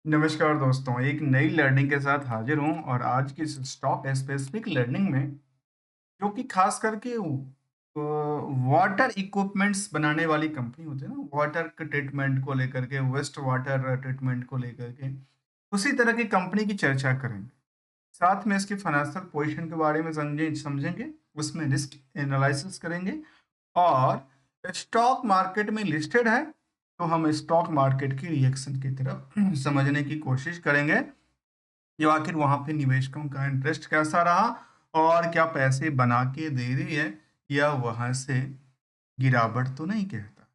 नमस्कार दोस्तों, एक नई लर्निंग के साथ हाजिर हूँ और आज की इस स्टॉक स्पेसिफिक लर्निंग में जो कि खास करके वाटर इक्विपमेंट्स बनाने वाली कंपनी होती है ना, वाटर के ट्रीटमेंट को लेकर के, वेस्ट वाटर ट्रीटमेंट को लेकर के, उसी तरह की कंपनी की चर्चा करेंगे। साथ में इसकी फाइनेंशियल पोजीशन के बारे में समझेंगे, उसमें रिस्क एनालिसिस करेंगे और स्टॉक मार्केट में लिस्टेड है तो हम स्टॉक मार्केट की रिएक्शन की तरफ समझने की कोशिश करेंगे कि आखिर वहां पे निवेशकों का इंटरेस्ट कैसा रहा और क्या पैसे बना के दे रही है या वहां से गिरावट तो नहीं कहता।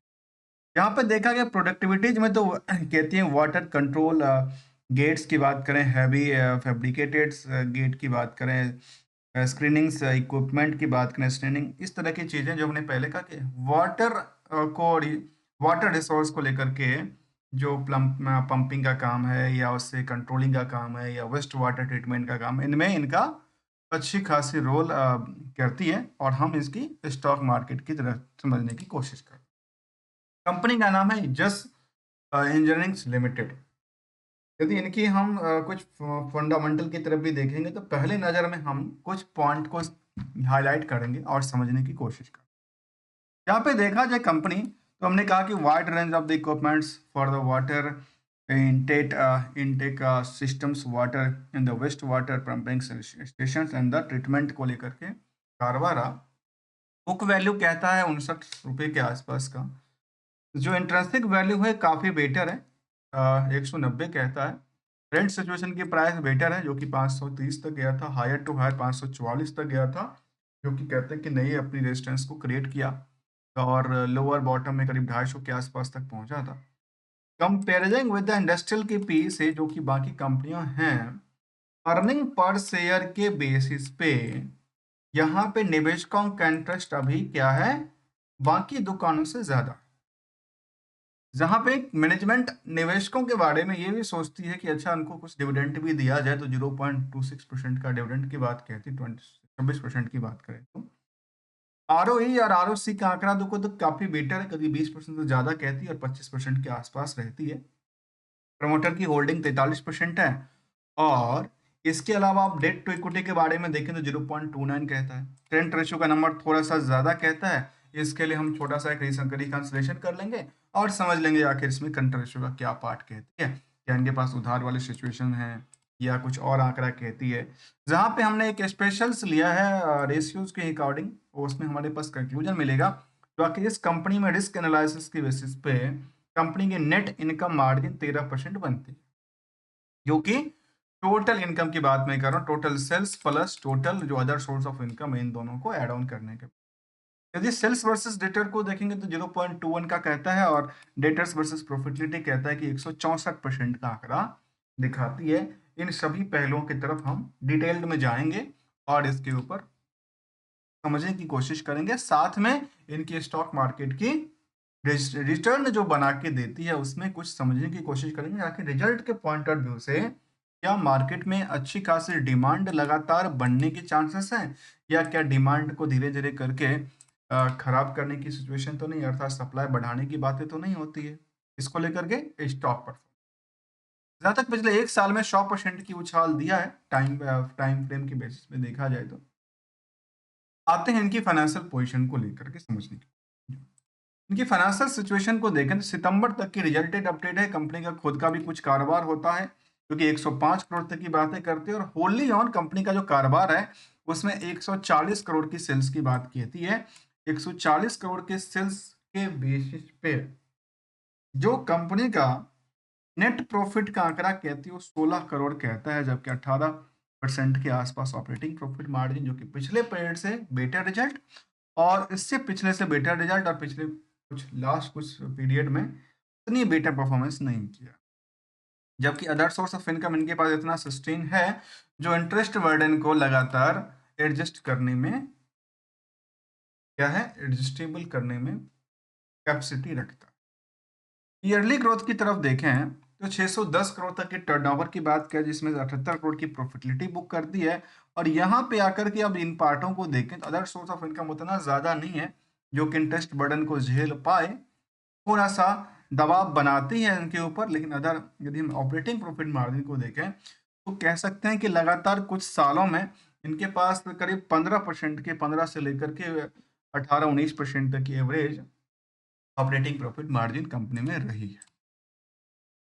यहाँ पे देखा गया प्रोडक्टिविटीज में तो कहती हैं वाटर कंट्रोल गेट्स की बात करें, हैवी फैब्रिकेटेड गेट की बात करें, स्क्रीनिंग्स इक्विपमेंट की बात करें, स्क्रीनिंग, इस तरह की चीज़ें जो हमने पहले कहा कि वाटर को वाटर रिसोर्स को लेकर के जो पंपिंग का काम है या उससे कंट्रोलिंग का काम है या वेस्ट वाटर ट्रीटमेंट का काम है, इनमें इनका अच्छी खासी रोल करती है और हम इसकी स्टॉक मार्केट की तरह समझने की कोशिश करते हैं। कंपनी का नाम है जस इंजीनियरिंग लिमिटेड। यदि इनकी हम कुछ फंडामेंटल की तरफ भी देखेंगे तो पहले नज़र में हम कुछ पॉइंट को हाईलाइट करेंगे और समझने की कोशिश करेंगे। यहाँ पे देखा जाए कंपनी, तो हमने कहा कि wide range of the equipments for the water intake intake systems, water in the waste water pumping station and the treatment को लेकर के कारोबार। बुक वैल्यू कहता है 59 रुपये के आसपास का। जो इंट्रिंसिक वैल्यू है काफ़ी बेटर है, 190 कहता है। करंट सिचुएशन की प्राइस बेटर है जो कि 530 तक गया था, हायर टू हायर 544 तक गया था, जो कि कहते हैं कि नई अपनी रेजिस्टेंस को क्रिएट किया और लोअर बॉटम में करीब 250 के आसपास तक पहुंचा था। कंपेरिजन विद द इंडस्ट्रियल की पी से जो कि बाकी कंपनियां हैं, अर्निंग पर शेयर के बेसिस पे यहाँ पे निवेशकों का इंटरेस्ट अभी क्या है, बाकी दुकानों से ज्यादा। जहाँ पे मैनेजमेंट निवेशकों के बारे में ये भी सोचती है कि अच्छा उनको कुछ डिविडेंड भी दिया जाए, तो 0.26% का डिविडेंड की बात कहती, 26% की बात करें तो आरओई और आरओसी का आंकड़ा देखो तो काफी बेटर है, कभी 20% से ज्यादा कहती है और 25% के आसपास रहती है। प्रमोटर की होल्डिंग 43% है और इसके अलावा आप डेट टू इक्विटी के बारे में देखें तो 0.29 कहता है। करंट रेशियो का नंबर थोड़ा सा ज्यादा कहता है। इसके लिए हम छोटा सा एक रिकंसिलेशन कर लेंगे और समझ लेंगे आखिर इसमें करंट रेशियो का क्या पार्ट कहती है, क्या इनके पास उधार वाली सिचुएशन है या कुछ और आंकड़ा कहती है। जहां पे हमने एक स्पेशल्स लिया है रेशियोज के अकॉर्डिंग, उसमें हमारे पास कंक्लूजन मिलेगा। तो आखिर इस कंपनी में रिस्क एनालिसिस की बेसिस पे कंपनी की नेट इनकम मार्जिन 13% बनती है, जो कि टोटल इनकम की बात मैं कर रहा हूँ, टोटल सेल्स प्लस टोटल जो अदर सोर्स ऑफ इनकम है, इन दोनों को ऐड ऑन करने के। यदि सेल्स वर्सेस डेटर को देखेंगे तो 0.21 का कहता है और डेटर्स वर्सेस प्रॉफिटेबिलिटी कहता है कि 164% का आंकड़ा दिखाती है। इन सभी पहलुओं की तरफ हम डिटेल्ड में जाएंगे और इसके ऊपर समझने की कोशिश करेंगे। साथ में इनकी स्टॉक मार्केट की रिटर्न जो बना के देती है उसमें कुछ समझने की कोशिश करेंगे, ताकि रिजल्ट के पॉइंट ऑफ व्यू से क्या मार्केट में अच्छी खासी डिमांड लगातार बढ़ने के चांसेस हैं या क्या डिमांड को धीरे धीरे करके खराब करने की सिचुएशन तो नहीं, अर्थात सप्लाई बढ़ाने की बातें तो नहीं होती है। इसको लेकर के स्टॉक परफॉर्मेंस जहाँ तक पिछले एक साल में 100% की उछाल दिया है, टाइम फ्रेम की बेसिस पे देखा जाए तो। आते हैं इनकी फाइनेंशियल पोजीशन को लेकर के समझने की। इनकी फाइनेंशियल सिचुएशन को देखें तो सितंबर तक की रिजल्टेड अपडेट है। कंपनी का खुद का भी कुछ कारोबार होता है जो कि 105 करोड़ तक की बातें करते हैं और होली ऑन कंपनी का जो कारोबार है उसमें 140 करोड़ की सेल्स की बात कहती है। 140 करोड़ के सेल्स के बेसिस पे जो कंपनी का नेट प्रॉफिट का आंकड़ा कहती है वो 16 करोड़ कहता है, जबकि 18% के आसपास ऑपरेटिंग प्रॉफिट मार्जिन, जो कि पिछले पीरियड से बेटर रिजल्ट और इससे पिछले से बेटर रिजल्ट और पिछले कुछ लास्ट कुछ पीरियड में इतनी बेटर परफॉर्मेंस नहीं किया। जबकि अदर सोर्स ऑफ इनकम इनके पास इतना सस्टेन है जो इंटरेस्ट बर्डन को लगातार एडजस्ट करने में क्या है, एडजस्टेबल करने में कैपेसिटी रखता है। ईयरली ग्रोथ की तरफ देखें तो 610 करोड़ तक के टर्नओवर की बात करें, जिसमें 78 करोड़ की प्रॉफिटेबिलिटी बुक कर दी है। और यहाँ पे आकर के अब इन पार्टों को देखें तो अदर सोर्स ऑफ इनकम उतना ज़्यादा नहीं है जो कि इंटरेस्ट बर्डन को झेल पाए। थोड़ा सा दबाव बनाती है इनके ऊपर, लेकिन अदर यदि हम ऑपरेटिंग प्रॉफिट मार्जिन को देखें तो कह सकते हैं कि लगातार कुछ सालों में इनके पास करीब 15% के 15 से लेकर के 18-19% तक की average operating profit margin company में रही है।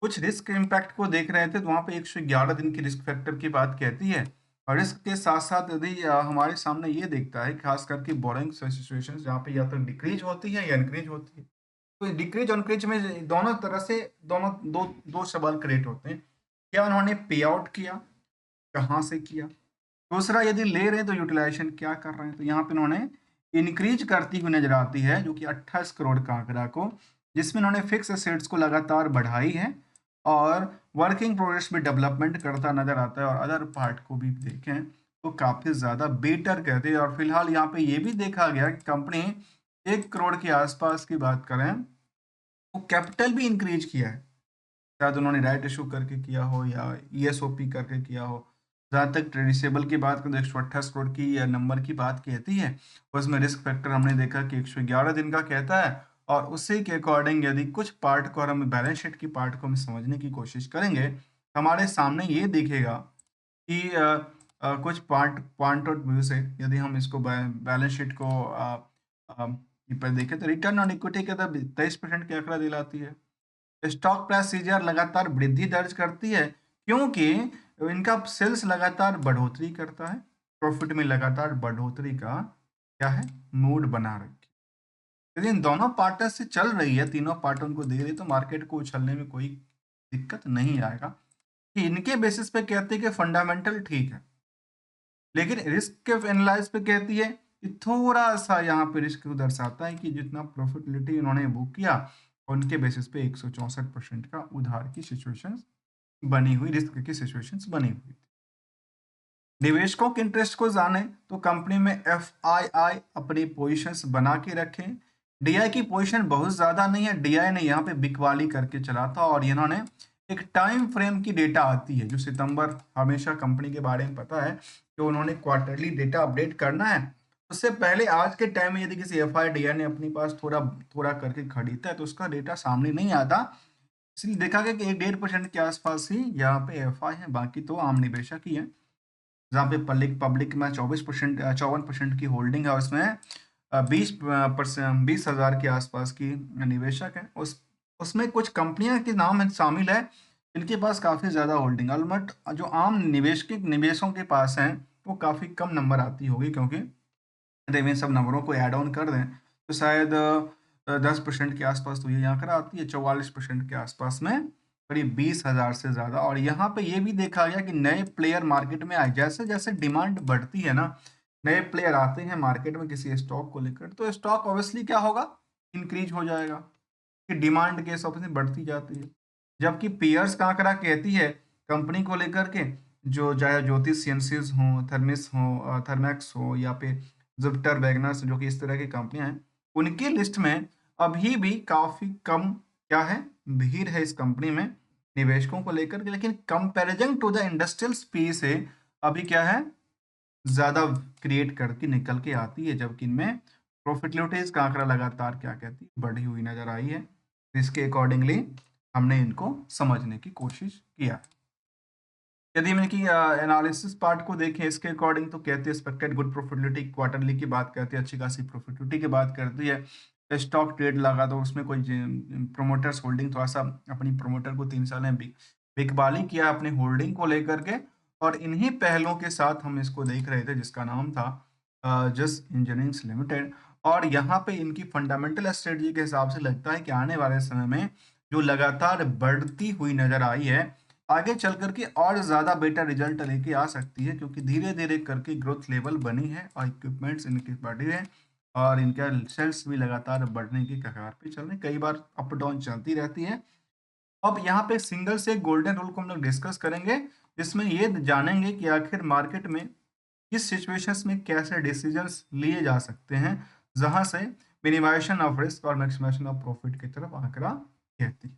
कुछ रिस्क इम्पैक्ट को देख रहे थे तो वहाँ पे 111 दिन की रिस्क फैक्टर की बात कहती है, और रिस्क के साथ-साथ यदि हमारे सामने ये दिखता है खास करके बोरोइंग सिचुएशंस जहाँ पे या तो डिक्रीज होती है या इंक्रीज होती है। तो डिक्रीज और इंक्रीज में दोनों तरह से दोनों दो दो सवाल क्रिएट होते हैं। क्या उन्होंने पे आउट किया? कहाँ से किया? दूसरा, यदि ले रहे हैं तो यूटिलाइजेशन क्या कर रहे हैं? तो यहाँ पे इन्होंने इंक्रीज करती हुई नजर आती है, जो कि 28 करोड़ का आंकड़ा को, जिसमें इन्होंने फिक्स एसेट्स को लगातार बढ़ाई है और वर्किंग प्रोग्रेस में डेवलपमेंट करता नजर आता है, और अदर पार्ट को भी देखें तो काफी ज्यादा बेटर कहते हैं। और फिलहाल यहाँ पे ये भी देखा गया कि कंपनी 1 करोड़ के आसपास की बात करें तो कैपिटल भी इंक्रीज किया है। शायद उन्होंने राइट इशू करके किया हो या ईएसओपी करके किया हो। जहाँ तक ट्रेडिसेबल की बात करें तो 128 करोड़ की नंबर की बात कहती है। उसमें रिस्क फैक्टर हमने देखा कि 111 दिन का कहता है, और उसी के अकॉर्डिंग यदि कुछ पार्ट को और हम बैलेंस शीट की पार्ट को हम समझने की कोशिश करेंगे, हमारे सामने ये दिखेगा कि कुछ पॉइंट ऑफ व्यू से यदि हम इसको बैलेंस शीट को पर देखें तो रिटर्न ऑन इक्विटी के अंदर 23% के आंकड़ा दिलाती है। स्टॉक प्राइस सीजीआर लगातार वृद्धि दर्ज करती है, क्योंकि इनका सेल्स लगातार बढ़ोतरी करता है, प्रॉफिट में लगातार बढ़ोतरी का क्या है मूड बना रखी। यदि इन दोनों पार्टनर से चल रही है, तीनों पार्टनर उनको दे रही, तो मार्केट को उछलने में कोई दिक्कत नहीं आएगा। कि इनके बेसिस पे कहते हैं कि फंडामेंटल ठीक है, लेकिन रिस्क के एनालाइज पे कहती है कि थोड़ा सा यहाँ पे रिस्क दर्शाता है कि जितना प्रॉफिटेबिलिटी उन्होंने बुक किया, उनके बेसिस पे 164% का उधार की सिचुएशन बनी हुई, रिस्क की सिचुएशंस बनी हुई थी। निवेशकों के इंटरेस्ट को जाने तो कंपनी में एफआईआई अपनी पोजीशंस बना के रखें। डीआई की पोजीशन बहुत ज्यादा नहीं है, डीआई ने यहाँ पे बिकवाली करके चला था, और इन्होंने एक टाइम फ्रेम की डेटा आती है जो सितंबर, हमेशा कंपनी के बारे में पता है कि उन्होंने क्वार्टरली डेटा अपडेट करना है। उससे पहले आज के टाइम में यदि किसी एफ आई डी आई ने अपने पास थोड़ा थोड़ा करके खरीदता है तो उसका डेटा सामने नहीं आता। इसलिए देखा गया कि 1-1.5% के आसपास ही यहाँ पे एफआई है, बाकी तो आम निवेशक ही है। जहाँ पे पब्लिक पब्लिक में 54% की होल्डिंग है, उसमें 20,000 के आसपास की निवेशक है। उसमें कुछ कंपनियां के नाम शामिल है जिनके पास काफ़ी ज़्यादा होल्डिंग, ऑलमोस्ट जो आम निवेशकों के पास हैं वो काफ़ी कम नंबर आती होगी, क्योंकि यदि इन सब नंबरों को ऐड ऑन कर दें तो शायद 10% के आसपास तो ये आंकड़ा आती है, 44% के आसपास में करीब 20,000 से ज़्यादा। और यहाँ पे ये भी देखा गया कि नए प्लेयर मार्केट में आए, जैसे जैसे डिमांड बढ़ती है ना, नए प्लेयर आते हैं मार्केट में किसी स्टॉक को लेकर, तो स्टॉक ऑब्वियसली क्या होगा, इंक्रीज हो जाएगा, कि डिमांड के हिसाब से बढ़ती जाती है। जबकि पियर्स का आंकड़ा कहती है कंपनी को लेकर के, जो चाहे ज्योति सीएनसीज हो, थर्मिस हो, थर्मैक्स हो, या फिर जुपिटर वैगनर्स, जो कि इस तरह की कंपनियां हैं, उनकी लिस्ट में अभी भी काफी कम क्या है भीड़ है इस कंपनी में निवेशकों को लेकर के, लेकिन comparison to the industrial space से अभी क्या है ज्यादा क्रिएट करके निकल के आती है, जबकि इनमें प्रॉफिटेबिलिटीज का आंकड़ा लगातार क्या कहती है बढ़ी हुई नजर आई है। इसके अकॉर्डिंगली हमने इनको समझने की कोशिश किया। यदि हम इनकी एनालिसिस पार्ट को देखें इसके अकॉर्डिंग, तो कहते हैं एक्सपेक्टेड गुड प्रॉफिटेबिलिटी, क्वार्टरली की बात करते हैं, अच्छी खासी प्रॉफिटेबिलिटी की बात करती है। स्टॉक ट्रेड लगा तो उसमें कोई प्रोमोटर्स होल्डिंग, थोड़ा सा अपनी प्रोमोटर को 3 साल में बिकबाली किया अपनी होल्डिंग को लेकर के, और इन्हीं पहलों के साथ हम इसको देख रहे थे जिसका नाम था जस्ट इंजीनियरिंग लिमिटेड। और यहाँ पे इनकी फंडामेंटल स्ट्रेटजी के हिसाब से लगता है कि आने वाले समय में जो लगातार बढ़ती हुई नजर आई है, आगे चल कर के और ज़्यादा बेटर रिजल्ट लेके आ सकती है, क्योंकि धीरे-धीरे करके ग्रोथ लेवल बनी है और इक्विपमेंट्स इनके बढ़े हैं, और इनका सेल्स भी लगातार बढ़ने की कगार पे चल रहे हैं। कई बार अप डाउन चलती रहती है। अब यहाँ पे सिंगल से गोल्डन रूल को हम लोग डिस्कस करेंगे, जिसमें ये जानेंगे कि आखिर मार्केट में किस सिचुएशंस में कैसे डिसीजंस लिए जा सकते हैं, जहां से मिनिमाइजेशन ऑफ रिस्क और मैक्सिमाइजेशन ऑफ प्रॉफिट की तरफ आंकड़ा कहती है।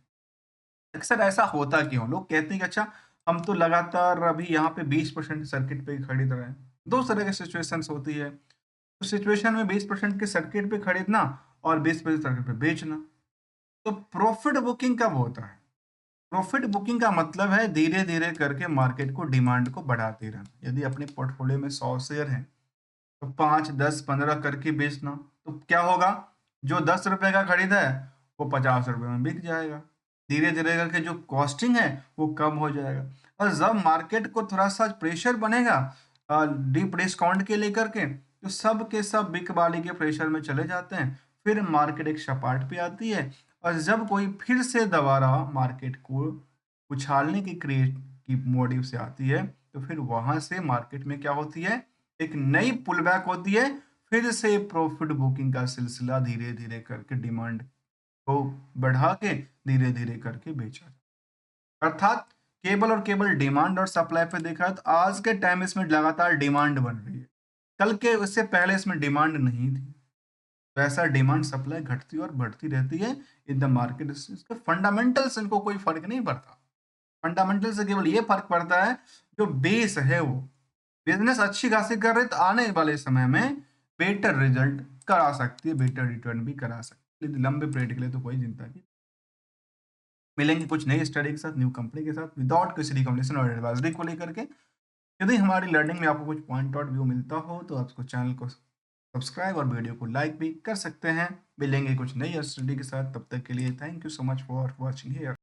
अक्सर ऐसा होता क्यों? लोग कहते हैं कि अच्छा हम तो लगातार अभी यहाँ पे 20% सर्किट पे खरीद रहे हैं। दो तरह की सिचुएशंस होती है। तो सिचुएशन में 20% के सर्किट पे खरीदना और 20% सर्किट पे बेचना। तो प्रॉफिट बुकिंग कब होता है? प्रॉफिट बुकिंग का मतलब है धीरे-धीरे करके मार्केट को डिमांड को बढ़ाते रहना। यदि अपने पोर्टफोलियो में 100 शेयर हैं, तो 5, 10, 15 करके बेचना। तो क्या होगा? जो ₹10 का खरीदा है, वो ₹50 में बिक जाएगा। धीरे-धीरे करके जो कॉस्टिंग है, वो कम हो जाएगा। और जब मार्केट को थोड़ा-सा प्रेशर बनेगा डीप डिस्काउंट के लेकर के, तो सब के सब बिकवाली के प्रेशर में चले जाते हैं। फिर मार्केट एक सपाट पे आती है और जब कोई फिर से दोबारा मार्केट को उछालने की की मोटिव से आती है, तो फिर वहाँ से मार्केट में क्या होती है? एक नई पुलबैक होती है, फिर से प्रॉफिट बुकिंग का सिलसिला धीरे-धीरे करके डिमांड को बढ़ा के धीरे-धीरे करके बेचा जाए। अर्थात केवल और केवल डिमांड और सप्लाई पे देखा है तो आज के टाइम में इसमें लगातार डिमांड बन रही है। कल के उससे पहले इसमें डिमांड नहीं थी। तो ऐसा डिमांड सप्लाई घटती और बढ़ती रहती है इन द मार्केट। इसके फंडामेंटल्स इनको कोई फ़र्क नहीं पड़ता। फंडामेंटल से केवल ये फ़र्क पड़ता है जो बेस है वो। बिज़नेस अच्छी खासी कर रहे तो आने वाले समय में बेटर रिज़ल्ट करा सकती है, बेटर रिटर्न भी करा सकती है। लेकिन लंबे पीरियड के लिए तो कोई चिंता की मिलेंगे कुछ नई स्टडी के साथ, न्यू कंपनी के साथ, विदाउट किसी रिकमेंडेशन और एडवाइजरी को लेकर के। यदि हमारी लर्निंग में आपको कुछ पॉइंट आउट व्यू मिलता हो तो आप उसको चैनल को सब्सक्राइब और वीडियो को लाइक भी कर सकते हैं। मिलेंगे कुछ नई स्टडी के साथ, तब तक के लिए thank you so much for watching here.